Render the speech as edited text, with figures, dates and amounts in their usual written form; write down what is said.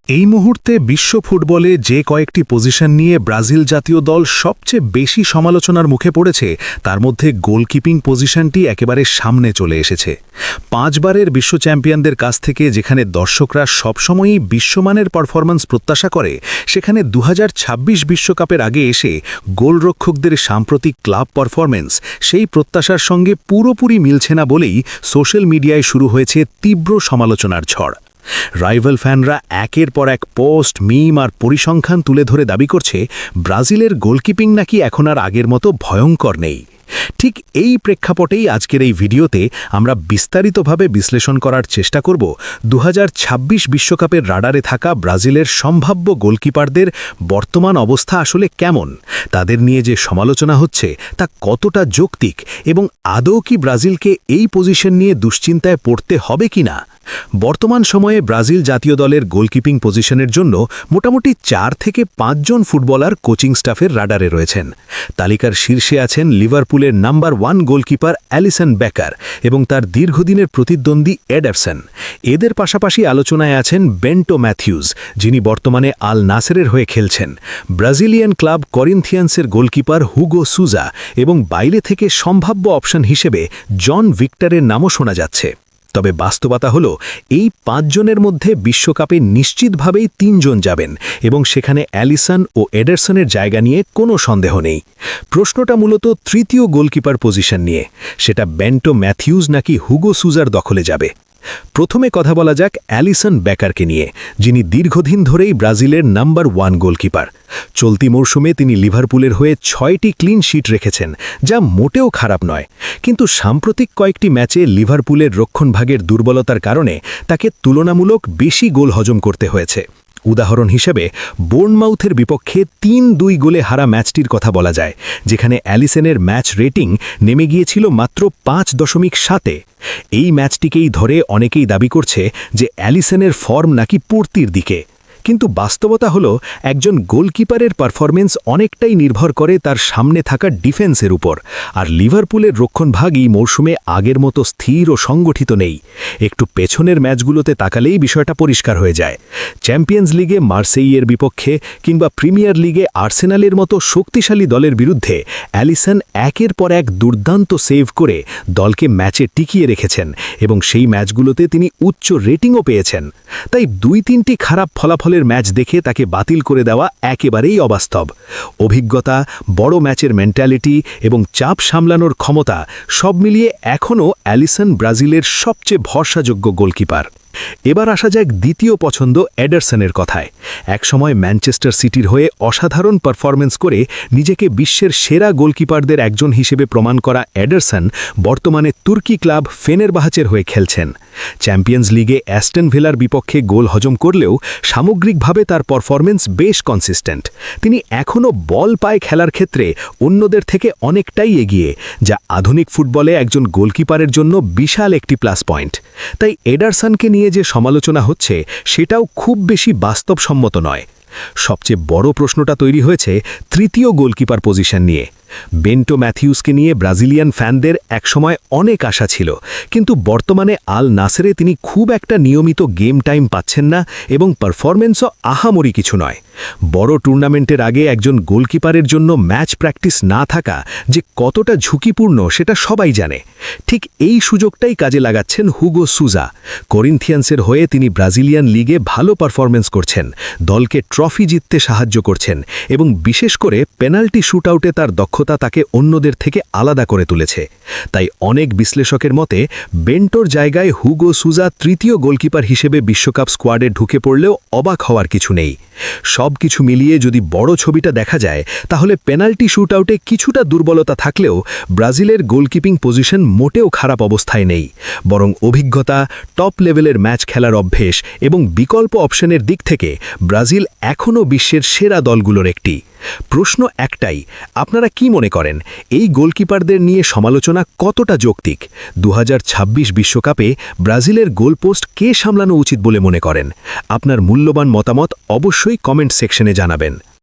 এই মুহূর্তে বিশ্ব ফুটবলে যে কয়েকটি পজিশন নিয়ে ব্রাজিল জাতীয় দল সবচেয়ে বেশি সমালোচনার মুখে পড়েছে তার মধ্যে গোলকিপিং পজিশনটি একেবারে সামনে চলে এসেছে। 5 বারের বিশ্ব চ্যাম্পিয়নদের কাছ থেকে যেখানে দর্শকরা সবসময়ই বিশ্বমানের পারফরম্যান্স প্রত্যাশা করে, সেখানে 2026 বিশ্বকাপের আগে এসে গোলরক্ষকদের সাম্প্রতিক ক্লাব পারফরম্যান্স সেই প্রত্যাশার সঙ্গে পুরোপুরি মিলছে না বলেই সোশ্যাল মিডিয়ায় শুরু হয়েছে তীব্র সমালোচনার ঝড়। রাইভাল ফ্যানরা একের পর এক পোস্ট, মিম আর পরিসংখ্যান তুলে ধরে দাবি করছে ব্রাজিলের গোলকিপিং নাকি এখন আর আগের মতো ভয়ঙ্কর নেই। ঠিক এই প্রেক্ষাপটেই আজকের এই ভিডিওতে আমরা বিস্তারিতভাবে বিশ্লেষণ করার চেষ্টা করব 2026 বিশ্বকাপের রাডারে থাকা ব্রাজিলের সম্ভাব্য গোলকিপারদের বর্তমান অবস্থা আসলে কেমন, তাদের নিয়ে যে সমালোচনা হচ্ছে তা কতটা যৌক্তিক এবং আদৌ কি ব্রাজিলকে এই পজিশন নিয়ে দুশ্চিন্তায় পড়তে হবে কিনা। বর্তমান সময়ে ব্রাজিল জাতীয় দলের গোলকিপিং পজিশনের জন্য মোটামুটি 4 থেকে 5 জন ফুটবলার কোচিং স্টাফের রাডারে রয়েছেন। তালিকার শীর্ষে আছেন লিভারপুলের নাম্বার 1 গোলকিপার অ্যালিসন বেকার এবং তার দীর্ঘদিনের প্রতিদ্বন্দ্বী এডারসন। এদের পাশাপাশি আলোচনায় আছেন বেন্টো ম্যাথিউস, যিনি বর্তমানে আল নাসেরের হয়ে খেলছেন, ব্রাজিলিয়ান ক্লাব করিন্থিয়ান্সের গোলকিপার হুগো সুজা এবং বাইরে থেকে সম্ভাব্য অপশন হিসেবে জন ভিক্টরের নামও শোনা যাচ্ছে। তবে বাস্তবতা হলো এই 5 জনের মধ্যে বিশ্বকাপে নিশ্চিতভাবেই 3 জন যাবেন এবং সেখানে অ্যালিসন ও এডারসনের জায়গা নিয়ে কোনো সন্দেহ নেই। প্রশ্নটা মূলত তৃতীয় গোলকিপার পজিশন নিয়ে, সেটা বেন্টো ম্যাথিউস নাকি হুগো সুজার দখলে যাবে। প্রথমে কথা বলা যাক অ্যালিসন বেকারকে নিয়ে, যিনি দীর্ঘদিন ধরেই ব্রাজিলের নাম্বার 1 গোলকিপার। চলতি মরশুমে তিনি লিভারপুলের হয়ে 6টি ক্লিন শিট রেখেছেন, যা মোটেও খারাপ নয়, কিন্তু সাম্প্রতিক কয়েকটি ম্যাচে লিভারপুলের রক্ষণভাগের দুর্বলতার কারণে তাকে তুলনামূলক বেশি গোল হজম করতে হয়েছে। উদাহরণ হিসেবে বোর্নমাউথের বিপক্ষে 3-2 গোলে হারা ম্যাচটির কথা বলা যায়, যেখানে অ্যালিসনের ম্যাচ রেটিং নেমে গিয়েছিল মাত্র 5.7। এই ম্যাচটিকেই ধরে অনেকেই দাবি করছে যে অ্যালিসনের ফর্ম নাকি পড়তির দিকে। কিন্তু বাস্তবতা হলো একজন গোলকিপারের পারফরমেন্স অনেকটাই নির্ভর করে তার সামনে থাকা ডিফেন্সের উপর, আর লিভারপুলের রক্ষণভাগই মৌসুমে আগের মতো স্থির ও সংগঠিত নেই। একটু পেছনের ম্যাচগুলোতে তাকালেই বিষয়টা পরিষ্কার হয়ে যায়। চ্যাম্পিয়ন্স লিগে মার্সেইয়ের বিপক্ষে কিংবা প্রিমিয়ার লিগে আর্সেনালের মতো শক্তিশালী দলের বিরুদ্ধে অ্যালিসন একের পর এক দুর্দান্ত সেভ করে দলকে ম্যাচে টিকিয়ে রেখেছেন এবং সেই ম্যাচগুলোতে তিনি উচ্চ রেটিংও পেয়েছেন। তাই 2-3টি খারাপ ফলাফলের ম্যাচ দেখে তাকে বাতিল করে দেওয়া একেবারেই অবাস্তব। অভিজ্ঞতা, বড় ম্যাচের মেন্টালিটি এবং চাপ সামলানোর ক্ষমতা সব মিলিয়ে এখনও অ্যালিসন ব্রাজিলের সবচেয়ে ভরসাযোগ্য গোলকিপার। এবার আসা যাক দ্বিতীয় পছন্দ এডারসনের কথায়। একসময় ম্যানচেস্টার সিটির হয়ে অসাধারণ পারফরম্যান্স করে নিজেকে বিশ্বের সেরা গোলকিপারদের একজন হিসেবে প্রমাণ করা এডারসন বর্তমানে তুর্কি ক্লাব ফেনেরবাহচের হয়ে খেলছেন। চ্যাম্পিয়ন্স লিগে অ্যাস্টন ভিলার বিপক্ষে গোল হজম করলেও সামগ্রিকভাবে তার পারফরম্যান্স বেশ কনসিস্টেন্ট। তিনি এখনও বল পায় খেলার ক্ষেত্রে অন্যদের থেকে অনেকটাই এগিয়ে, যা আধুনিক ফুটবলে একজন গোলকিপারের জন্য বিশাল একটি প্লাস পয়েন্ট। তাই এডারসনকে নিয়ে যে সমালোচনা হচ্ছে সেটাও খুব বেশি বাস্তবসম্মত নয়। সবচেয়ে বড় প্রশ্নটা তৈরি হয়েছে তৃতীয় গোলকিপার পজিশন নিয়ে। বেন্টো ম্যাথিউসকে নিয়ে ব্রাজিলিয়ান ফ্যানদের একসময় অনেক আশা ছিল, কিন্তু বর্তমানে আল নাসেরে তিনি খুব একটা নিয়মিত গেম টাইম পাচ্ছেন না এবং পারফরম্যান্সও আহামরি কিছু নয়। বড় টুর্নামেন্টের আগে একজন গোলকিপারের জন্য ম্যাচ প্র্যাকটিস না থাকা যে কতটা ঝুঁকিপূর্ণ সেটা সবাই জানে। ঠিক এই সুযোগটাই কাজে লাগাচ্ছেন হুগো সুজা। করিন্থিয়ান্সের হয়ে তিনি ব্রাজিলিয়ান লিগে ভালো পারফরম্যান্স করছেন, দলকে ট্রফি জিততে সাহায্য করছেন এবং বিশেষ করে পেনাল্টি শুটআউটে তার দক্ষতা তাকে অন্যদের থেকে আলাদা করে তুলেছে। তাই অনেক বিশ্লেষকের মতে বেন্টোর জায়গায় হুগো সুজা তৃতীয় গোলকিপার হিসেবে বিশ্বকাপ স্কোয়াডে ঢুকে পড়লেও অবাক হওয়ার কিছু নেই। সব কিছু মিলিয়ে যদি বড় ছবিটা দেখা যায়, তাহলে পেনাল্টি শুটআউটে কিছুটা দুর্বলতা থাকলেও ব্রাজিলের গোলকিপিং পজিশন মোটেও খারাপ অবস্থায় নেই, বরং অভিজ্ঞতা, টপ লেভেলের ম্যাচ খেলার অভ্যেস এবং বিকল্প অপশনের দিক থেকে ব্রাজিল এখনও বিশ্বের সেরা দলগুলোর একটি। প্রশ্ন একটাই, আপনারা কি মনে করেন এই গোলকিপারদের নিয়ে সমালোচনা কতটা যৌক্তিক? 2026 বিশ্বকাপে ব্রাজিলের গোলপোস্ট কে সামলানো উচিত বলে মনে করেন? আপনার মূল্যবান মতামত অবশ্যই কমেন্ট সেকশনে জানাবেন।